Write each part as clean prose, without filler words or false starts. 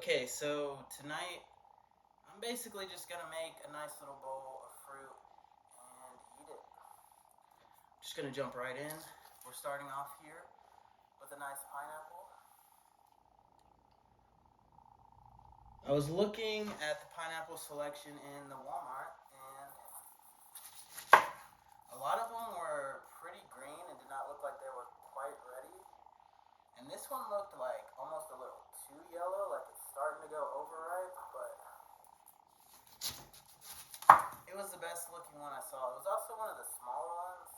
Okay, so tonight I'm basically just gonna make a nice little bowl of fruit and eat it. Just gonna jump right in. We're starting off here with a nice pineapple. I was looking at the pineapple selection in the Walmart, and a lot of them were pretty green and did not look like they were quite ready. And this one looked like almost a little too yellow, like it's starting to go overripe, but it was the best looking one I saw. It was also one of the smaller ones.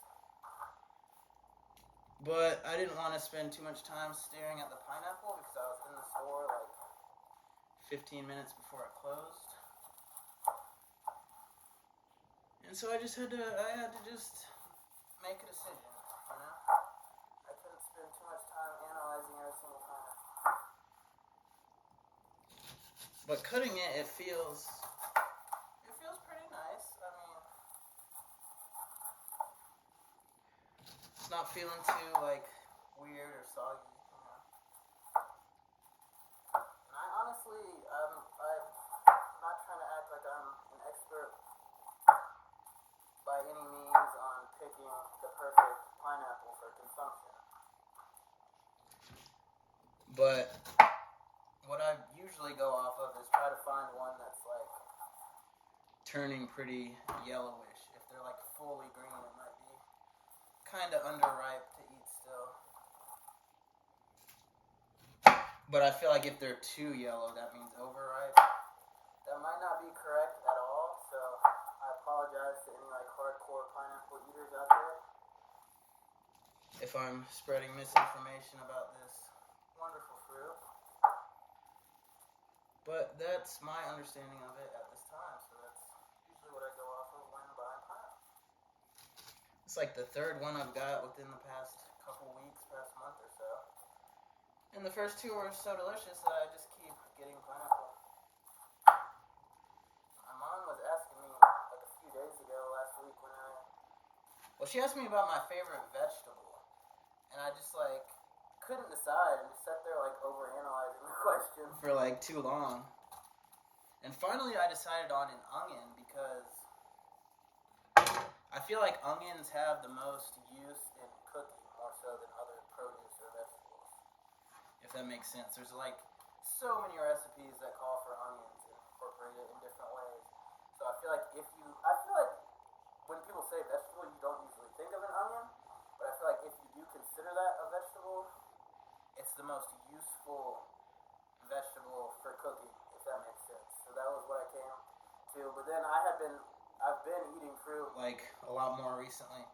But I didn't want to spend too much time staring at the pineapple because I was in the store like 15 minutes before it closed. And so I had to just make a decision, you know? I couldn't spend too much time analyzing every single pineapple. But cutting it, it feels pretty nice. I mean, it's not feeling too like weird or soggy, you know. And I honestly, I'm not trying to act like I'm an expert by any means on picking the perfect pineapple for consumption. But what I usually go off of is try to find one that's like turning pretty yellowish. If they're like fully green, it might be kind of underripe to eat still. But I feel like if they're too yellow, that means overripe. That might not be correct at all, so I apologize to any like hardcore pineapple eaters out there if I'm spreading misinformation about this wonderful fruit. But that's my understanding of it at this time, so that's usually what I go off of when buying pineapple. It's like the third one I've got within the past couple weeks, past month or so. And the first two were so delicious that I just keep getting pineapple. My mom was asking me like a few days ago, last week, she asked me about my favorite vegetable, and I just like couldn't decide and just sat there like overanalyzing the question for like too long. And finally I decided on an onion because I feel like onions have the most use in cooking more so than other produce or vegetables. If that makes sense. There's like so many recipes that call for onions and incorporate it in different ways. So I feel like when people say vegetable, you don't usually think of an onion, but I feel like if you do consider that a vegetable, it's the most useful vegetable for cooking, if that makes sense. So that was what I came to. But then I've been eating fruit like a lot more recently.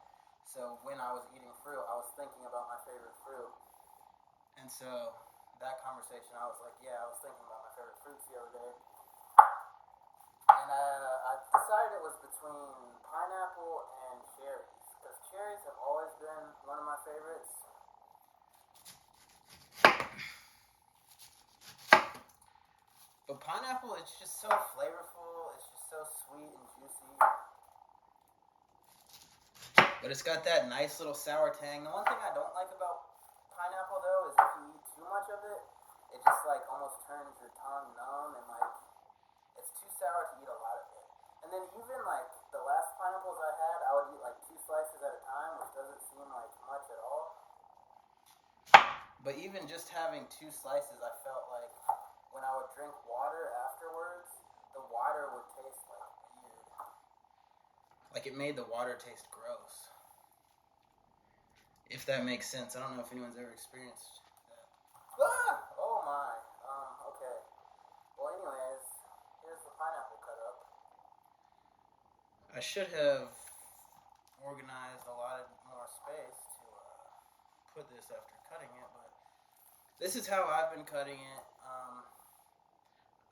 So when I was eating fruit, I was thinking about my favorite fruit. And so that conversation, I was like, yeah, I was thinking about my favorite fruits the other day. And I decided it was between pineapple and cherries, because cherries have always been one of my favorites. But pineapple, it's just so flavorful, it's just so sweet and juicy. But it's got that nice little sour tang. The one thing I don't like about pineapple, though, is if you eat too much of it, it just like almost turns your tongue numb and like it's too sour to eat a lot of it. And then even like the last pineapples I had, I would eat like 2 slices at a time, which doesn't seem like much at all. But even just having 2 slices, I felt like when I would drink water afterwards, the water would taste like weird. Like it made the water taste gross. If that makes sense. I don't know if anyone's ever experienced that. Oh my. Okay. Well, anyways, here's the pineapple cut up. I should have organized a lot more space to put this after cutting it, but this is how I've been cutting it.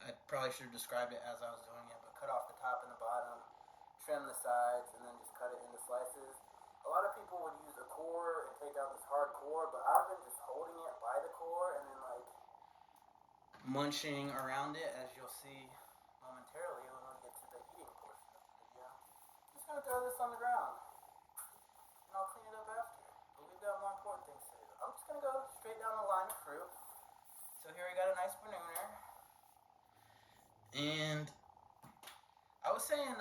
I probably should have described it as I was doing it, but cut off the top and the bottom, trim the sides, and then just cut it into slices. A lot of people would use a core and take out this hard core, but I've been just holding it by the core and then like munching around it, as you'll see momentarily when we get to the eating portion of the video. I'm just gonna throw this on the ground and I'll clean it up after. But we've got more important things to do. I'm just gonna go straight down the line of fruit. So here we got a nice banana. And I was saying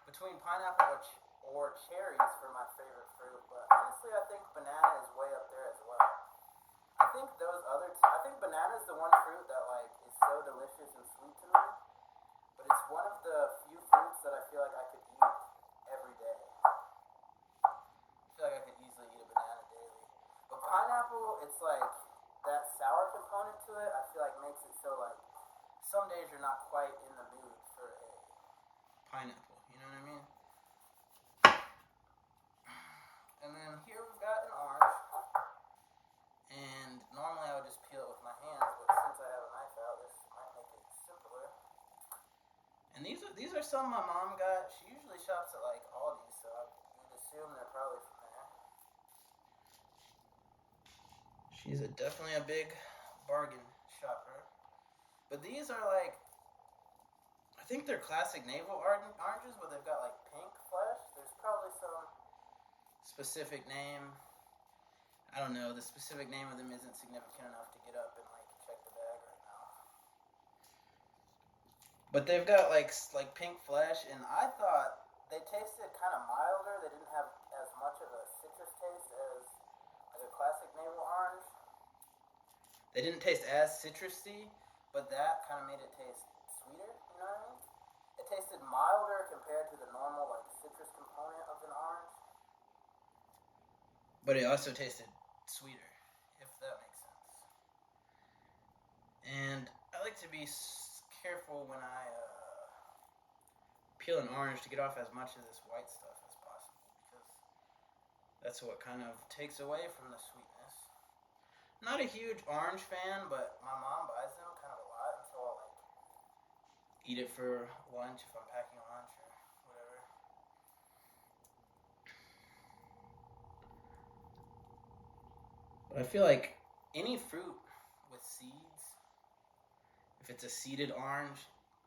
between pineapple or cherries for my favorite fruit, but honestly, I think banana is way up there as well. I think I think banana is the one fruit that like is so delicious and sweet to me, but it's one of the few fruits that I feel like I could eat every day. I feel like I could easily eat a banana daily. But pineapple, it's like that sour component to it. I feel like makes it so like some days you're not quite in the mood for a pineapple. You know what I mean? And then here we've got an orange. And normally I would just peel it with my hands, but since I have a knife out, this might make it simpler. And these are some my mom got. She usually shops at like Aldi, so I would assume they're probably from there. She's definitely a big bargain shopper. But these are like, I think they're classic navel oranges, but they've got like pink flesh. There's probably some specific name. I don't know. The specific name of them isn't significant enough to get up and like check the bag right now. But they've got like pink flesh, and I thought they tasted kind of milder. They didn't have as much of a citrus taste as like a classic navel orange. They didn't taste as citrusy, but that kind of made it taste sweeter. You know what I mean? It tasted milder compared to the normal like citrus component of an orange, but it also tasted sweeter, if that makes sense. And I like to be careful when I peel an orange to get off as much of this white stuff as possible, because that's what kind of takes away from the sweetness. Not a huge orange fan, but my mom buys them kind of a lot, and so I'll like eat it for lunch if I'm packing lunch or whatever. But I feel like any fruit with seeds, if it's a seeded orange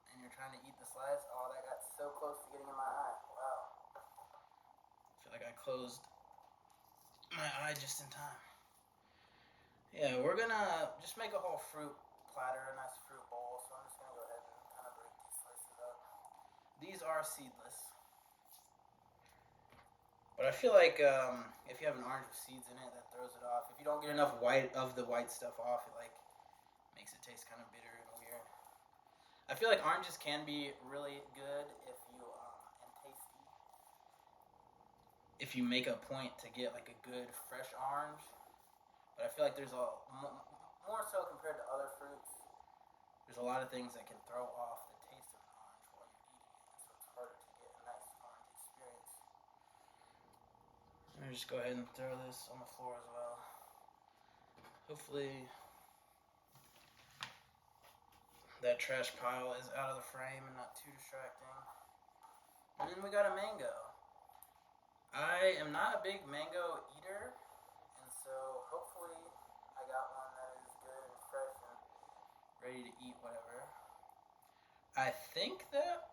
and you're trying to eat the slice, oh, that got so close to getting in my eye. Wow. I feel like I closed my eye just in time. Yeah, we're gonna just make a whole fruit platter, a nice fruit bowl, so I'm just gonna go ahead and kind of break these slices up. These are seedless. But I feel like if you have an orange with seeds in it, that throws it off. If you don't get enough white of the white stuff off, it like makes it taste kind of bitter and weird. I feel like oranges can be really good if you and tasty. If you make a point to get like a good fresh orange, but I feel like there's more so compared to other fruits. There's a lot of things that can throw off the taste of an orange while you're eating it, so it's harder to get a nice orange experience. I'm gonna just go ahead and throw this on the floor as well. Hopefully that trash pile is out of the frame and not too distracting. And then we got a mango. I am not a big mango eater, and so hopefully I got one that is good and fresh and ready to eat whatever. I think that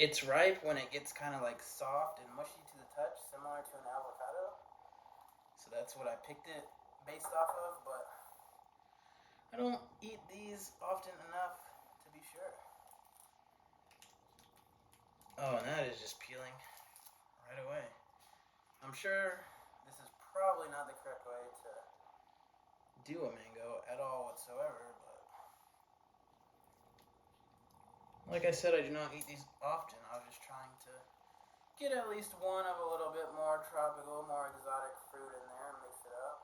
it's ripe when it gets kind of like soft and mushy to the touch, similar to an avocado. So that's what I picked it based off of, but I don't eat these often enough to be sure. Oh, and that is just peeling right away. I'm sure this is probably not the correct way to do a mango at all whatsoever, but like I said, I do not eat these often. I was just trying to get at least one of a little bit more tropical, more exotic fruit in there and mix it up.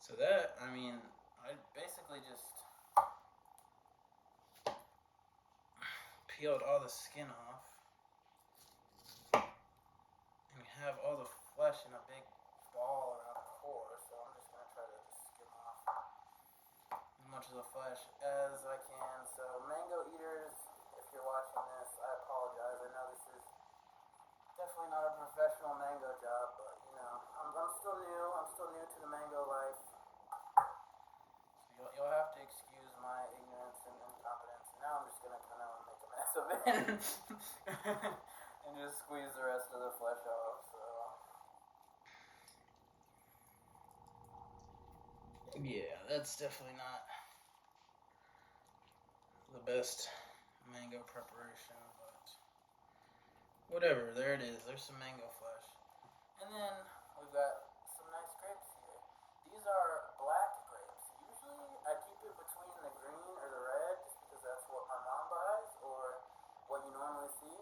So that, I mean, I basically just peeled all the skin off and have all the flesh in a big ball around the core, so I'm just going to try to just skim off as much of the flesh as I can. So mango eaters, if you're watching this, I apologize. I know this is definitely not a professional mango job, but you know, I'm still new. I'm still new to the mango life. So you'll have to excuse my ignorance and incompetence. And now I'm just going to kind of make a mess of it and just squeeze the rest of the flesh off. So Yeah, that's definitely not the best mango preparation, but whatever. There it is. There's some mango flesh. And then we've got some nice grapes here. These are black grapes. Usually I keep it between the green or the red just because that's what my mom buys or what you normally see.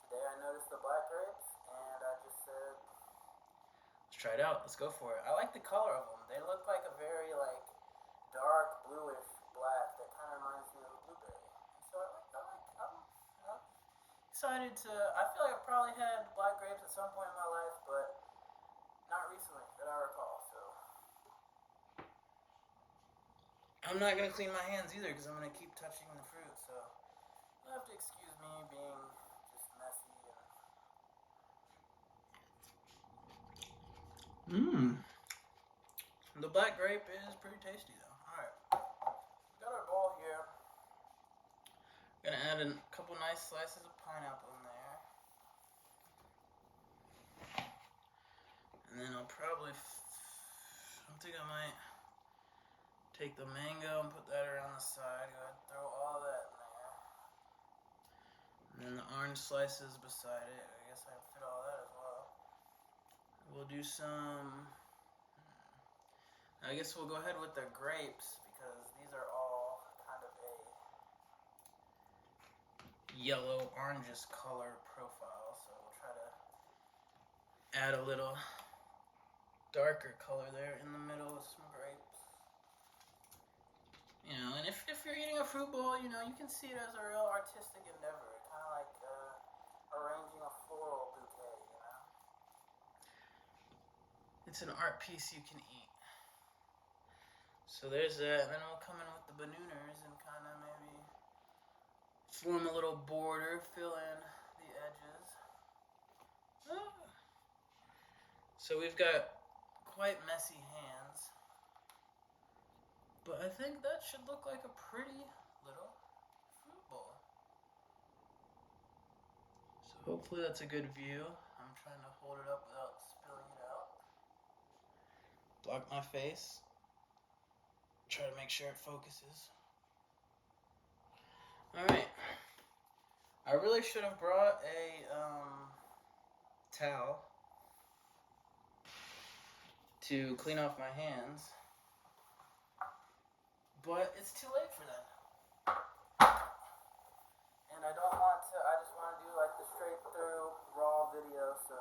Today I noticed the black grapes and I just said, let's try it out. Let's go for it. I like the color of them. They look like a very dark bluish black that kind of reminds me of a blueberry. So I'm excited to. I feel like I've probably had black grapes at some point in my life, but not recently that I recall. So I'm not gonna clean my hands either because I'm gonna keep touching the fruit. So you'll have to excuse me being just messy. The black grape is pretty tasty though. All right, we got our bowl here. Gonna add a couple nice slices of pineapple in there. And then I'll probably, I think I might take the mango and put that around the side. Go ahead and throw all that in there. And then the orange slices beside it. I guess I can fit all that as well. We'll do some, I guess we'll go ahead with the grapes because these are all kind of a yellow orangish color profile. So we'll try to add a little darker color there in the middle with some grapes. You know, and if you're eating a fruit bowl, you know, you can see it as a real artistic endeavor. Kind of like arranging a floral bouquet, you know? It's an art piece you can eat. So there's that, and then we'll come in with the bananas and kind of maybe form a little border, fill in the edges. So we've got quite messy hands, but I think that should look like a pretty little fruit bowl. So hopefully that's a good view. I'm trying to hold it up without spilling it out. Block my face. Try to make sure it focuses. Alright. I really should have brought a towel to clean off my hands, but it's too late for that. And I don't want to, I just want to do like the straight through raw video, so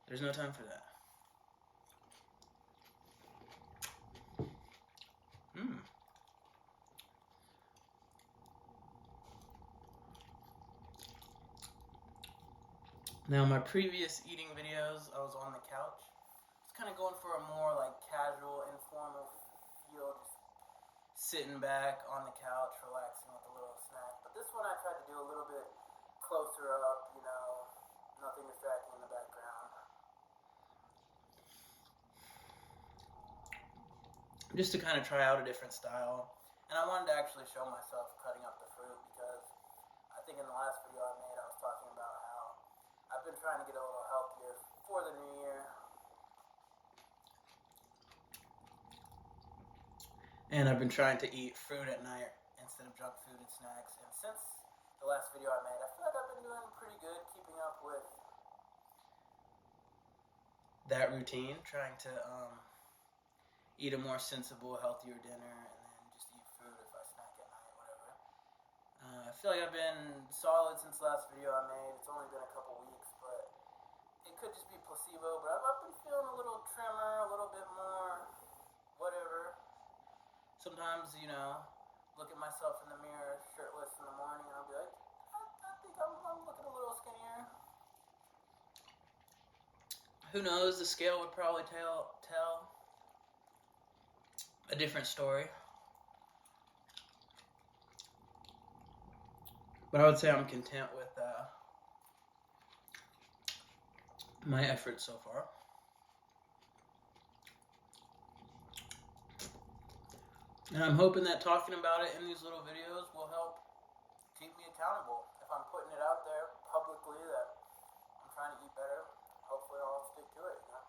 there's no time for that. Now, my previous eating videos, I was on the couch. I was kind of going for a more casual, informal feel, just sitting back on the couch, relaxing with a little snack. But this one I tried to do a little bit closer up, you know, nothing distracting in the background. Just to kind of try out a different style. And I wanted to actually show myself cutting up the fruit because I think in the last video I made, I was talking about how I've been trying to get a little healthier for the new year. And I've been trying to eat fruit at night instead of junk food and snacks. And since the last video I made, I feel like I've been doing pretty good keeping up with that routine, trying to eat a more sensible, healthier dinner and then just eat fruit if I snack at night, whatever. I feel like I've been solid since the last video I made. It's only been a couple weeks, but it could just be placebo. But I've been feeling a little trimmer, a little bit more whatever. Sometimes, you know, look at myself in the mirror shirtless in the morning and I'll be like, I think I'm looking a little skinnier. Who knows? The scale would probably tell a different story. But I would say I'm content with my efforts so far. And I'm hoping that talking about it in these little videos will help keep me accountable. If I'm putting it out there publicly that I'm trying to eat better, hopefully I'll stick to it, you know?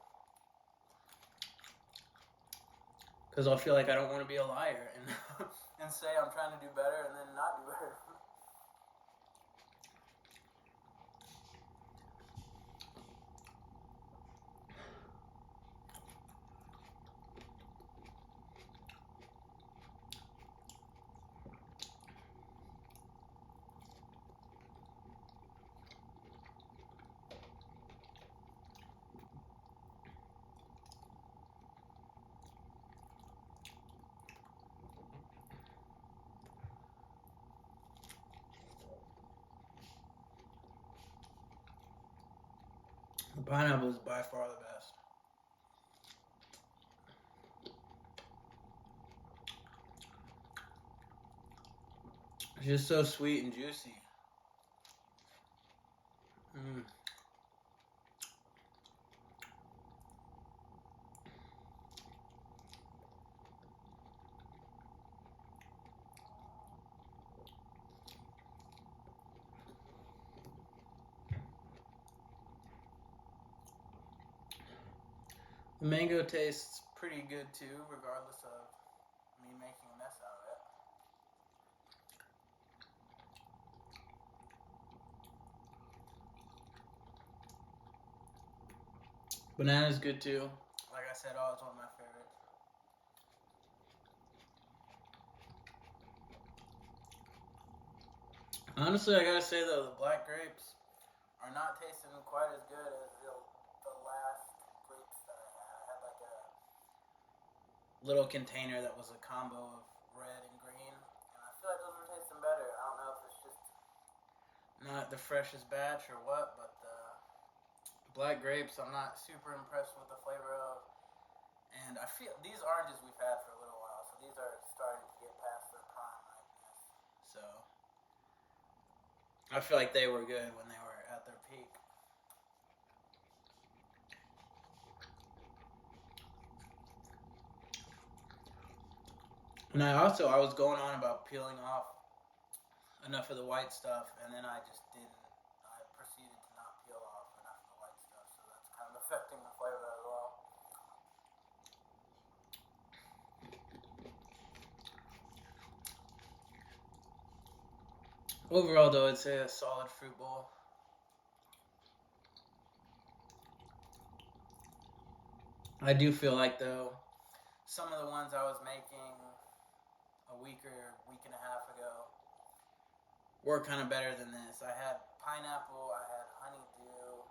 Because I'll feel like I don't want to be a liar and and say I'm trying to do better and then not do better. The pineapple is by far the best. It's just so sweet and juicy. Mm. The mango tastes pretty good too, regardless of me making a mess out of it. Banana's good too. Like I said, it's one of my favorites. Honestly, I gotta say though, the black grapes are not tasting quite as good as the last grapes that I had. I had like a little container that was a combo of red and green, and I feel like those were tasting better. I don't know if it's just not the freshest batch or what, but the black grapes I'm not super impressed with the flavor of. And I feel these oranges we've had for a little while, so these are starting to get past their prime ripeness. So I feel like they were good when they were at their peak. And I was going on about peeling off enough of the white stuff, and then I just didn't. I proceeded to not peel off enough of the white stuff, so that's kind of affecting the flavor as well. Overall, though, I'd say a solid fruit bowl. I do feel like, though, some of the ones I was making a week and a half ago were kind of better than this. I had pineapple, I had honeydew.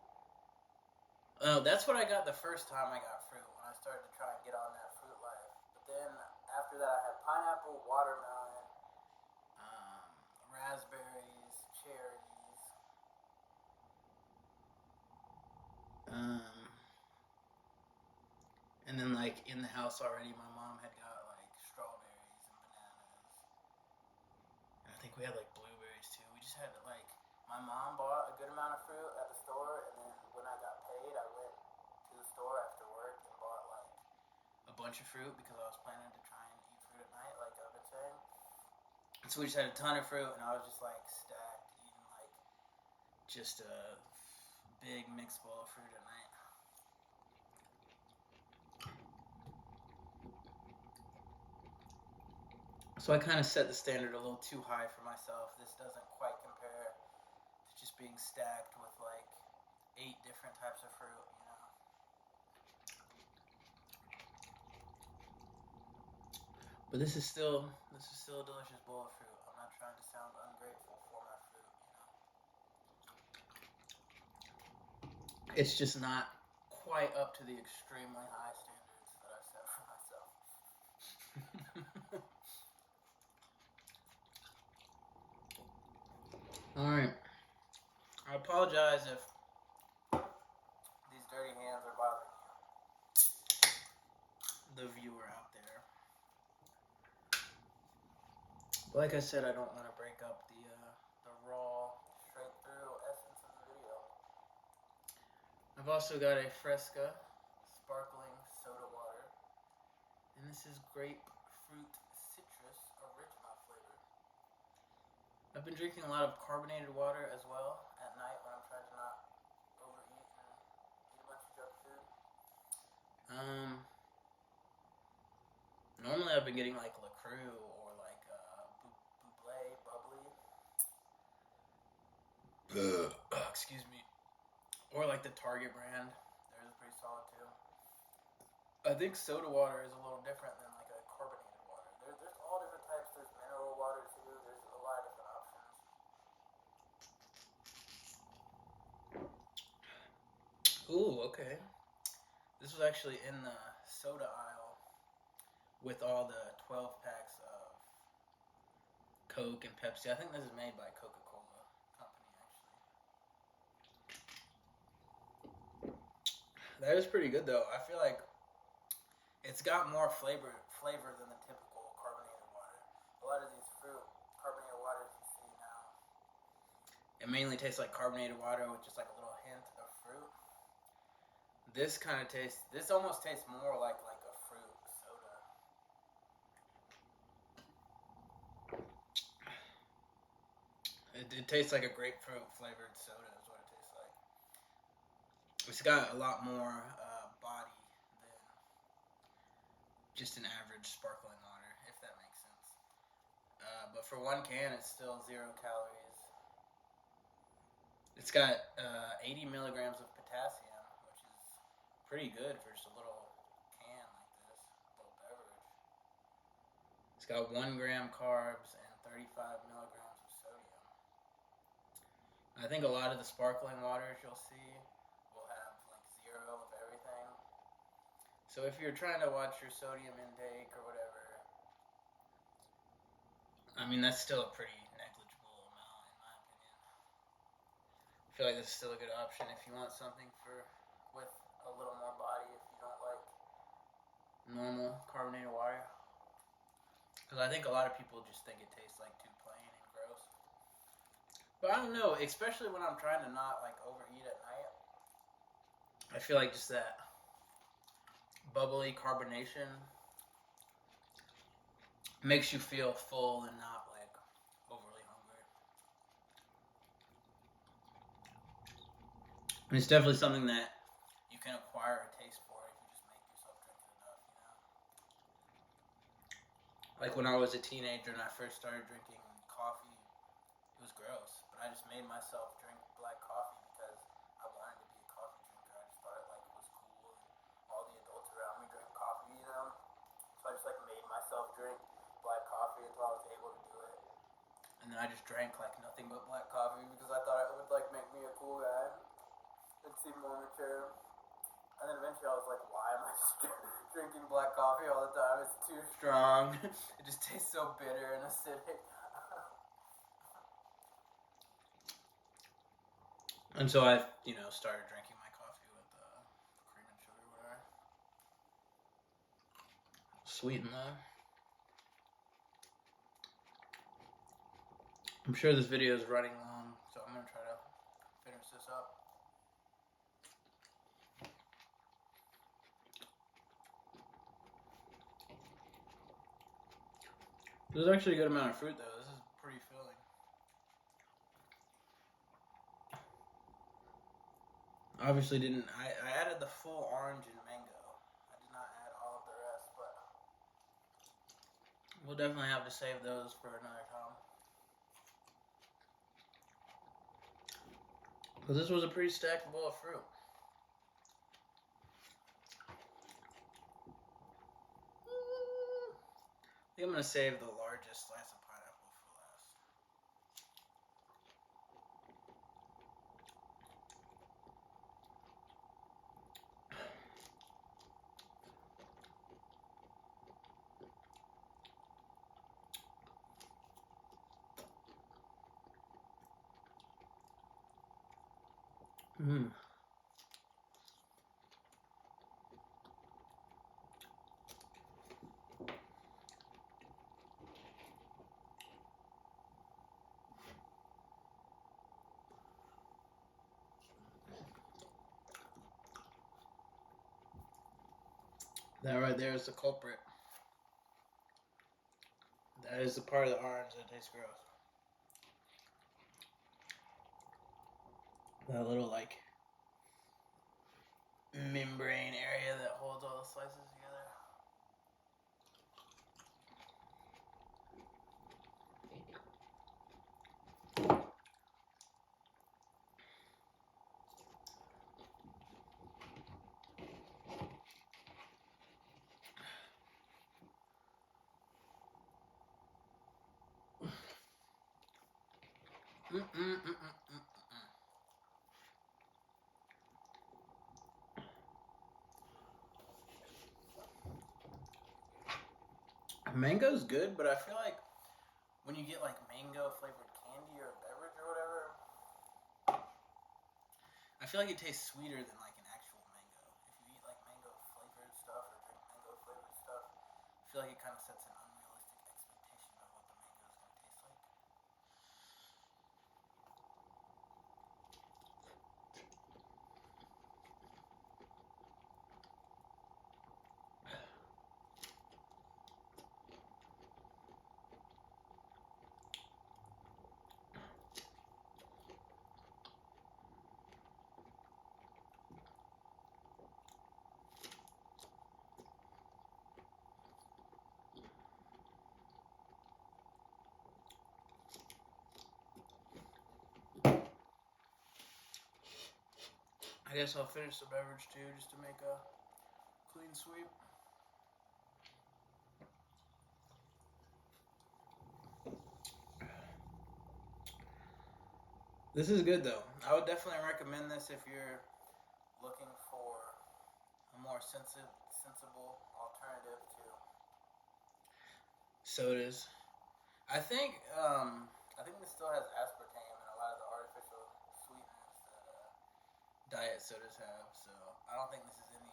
Oh, that's what I got the first time I got fruit, when I started to try and get on that fruit life. But then after that, I had pineapple, watermelon, raspberries, cherries, and then like in the house already, my mom had got like strawberries and bananas, and I think we had like blueberries too. We just had like, my mom bought a good amount of fruit at the store, and then when I got paid, I went to the store after work and bought like a bunch of fruit because I was planning to try and eat fruit at night, like I've been saying. And so we just had a ton of fruit, and I was just like stacked, eating like just a big mixed bowl of fruit at night. So I kind of set the standard a little too high for myself. This doesn't quite compare to just being stacked with like 8 different types of fruit, you know. But this is still a delicious bowl of fruit. I'm not trying to sound ungrateful for my fruit, you know. It's just not quite up to the extremely high standards that I've set for myself. Alright. I apologize if these dirty hands are bothering you, the viewer out there. But like I said, I don't want to break up the raw, straight through essence of the video. I've also got a Fresca sparkling soda water, and this is grapefruit citrus original flavor. I've been drinking a lot of carbonated water as well at night when I'm trying to not overeat and eat a bunch of junk food. I've been getting like LaCroix or like Bubbly. Excuse me. Or like the Target brand. Theirs is pretty solid too. I think soda water is a little different than like a carbonated water. There's all different types. There's mineral water too. There's a lot of different options. Ooh, okay. This was actually in the soda aisle with all the 12 packs of Coke and Pepsi. I think this is made by Coca-Cola Company, actually. That is pretty good, though. I feel like it's got more flavor than the typical carbonated water. A lot of these fruit carbonated waters you see now, it mainly tastes like carbonated water with just like a little hint of fruit. This kind of tastes. This almost tastes more like a fruit soda. It tastes like a grapefruit flavored soda is what it tastes like. It's got a lot more body than just an average sparkling water, if that makes sense. But for one can, it's still 0 calories. It's got 80 milligrams of potassium, which is pretty good for just a little can like this, little beverage. It's got 1 gram carbs and 35 milligrams of sodium. I think a lot of the sparkling waters you'll see will have like 0 of everything. So if you're trying to watch your sodium intake or whatever, I mean, that's still a pretty negligible amount in my opinion. I feel like this is still a good option if you want something with a little more body if you don't like normal carbonated water. Because I think a lot of people just think it tastes like too plain and gross. But I don't know, especially when I'm trying to not like overeat at night. I feel like just that bubbly carbonation makes you feel full and not like overly hungry. And it's definitely something that you can acquire a taste for if you just make yourself drink it enough, you know? Like when I was a teenager and I first started drinking coffee, it was gross, but I just made myself drink black coffee because I wanted to be a coffee drinker. I just thought it like was cool, and all the adults around me drank coffee, you know. So I just like made myself drink black coffee until I was able to do it. And then I just drank like nothing but black coffee because I thought it would like make me a cool guy and seem more mature. And then eventually I was like, why am I drinking black coffee all the time? It's too strong. It just tastes so bitter and acidic. And so I, started drinking my coffee with cream and sugar, whatever. Sweet enough. I'm sure this video is running long, so I'm going to try to finish this up. There's actually a good amount of fruit, though. This is pretty filling. Obviously I added the full orange and mango. I did not add all of the rest, but we'll definitely have to save those for another time. Because this was a pretty stacked bowl of fruit. I think I'm going to save the largest slice of pineapple for last. That right there is the culprit. That is the part of the orange that tastes gross. That little membrane area that holds all the slices together. Mango's good, but I feel like when you get like mango flavored candy or beverage or whatever, I feel like it tastes sweeter than like an actual mango. If you eat like mango flavored stuff or drink mango flavored stuff, I feel like it kind of sets an unrealistic expectation of what the mango is going to taste like. I guess I'll finish the beverage too, just to make a clean sweep. This is good though. I would definitely recommend this if you're looking for a more sensible alternative to sodas. I think this still has aspartame and a lot of the artificial sweeteners that diet sodas have. So I don't think this is any.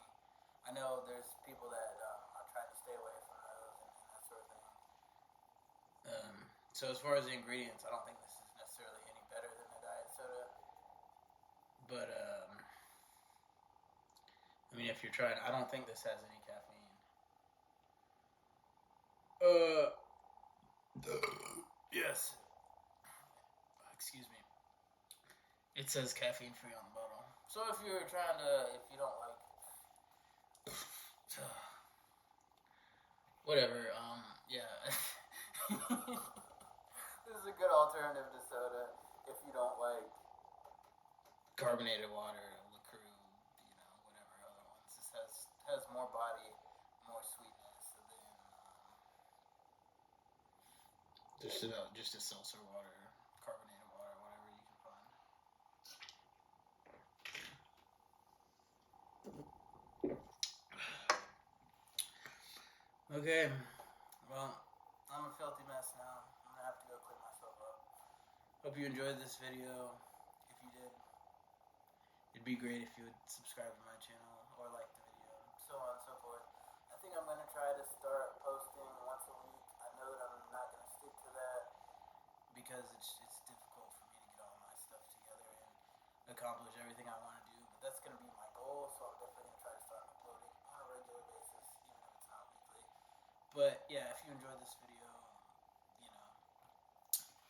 I know there's people that are trying to stay away from those and that sort of thing. So as far as the ingredients, I don't think this is necessarily any better than a diet soda. But I mean, if you're trying, I don't think this has any caffeine. Yes. Excuse me. It says caffeine free on the bottle. So if you're trying to, if you don't like, whatever. Yeah. This is a good alternative to soda if you don't like carbonated water, LaCroix, whatever other ones. This has more body, more sweetness than just a seltzer water, carbonated water, whatever you can find. Okay, well, I'm a filthy mess now. I'm gonna have to go clean myself up. Hope you enjoyed this video. If you did, it'd be great if you would subscribe to my channel or like the video, so on and so forth. I think I'm gonna try to start posting once a week. I know that I'm not gonna stick to that because it's difficult for me to get all my stuff together and accomplish everything I want to do. But that's gonna be my goal, so I'm definitely gonna try to start uploading on a regular basis, even if it's not weekly. But yeah, if you enjoyed this video,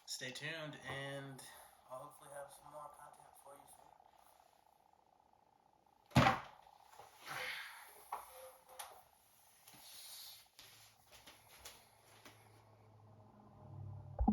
stay tuned, and I'll hopefully have some more content.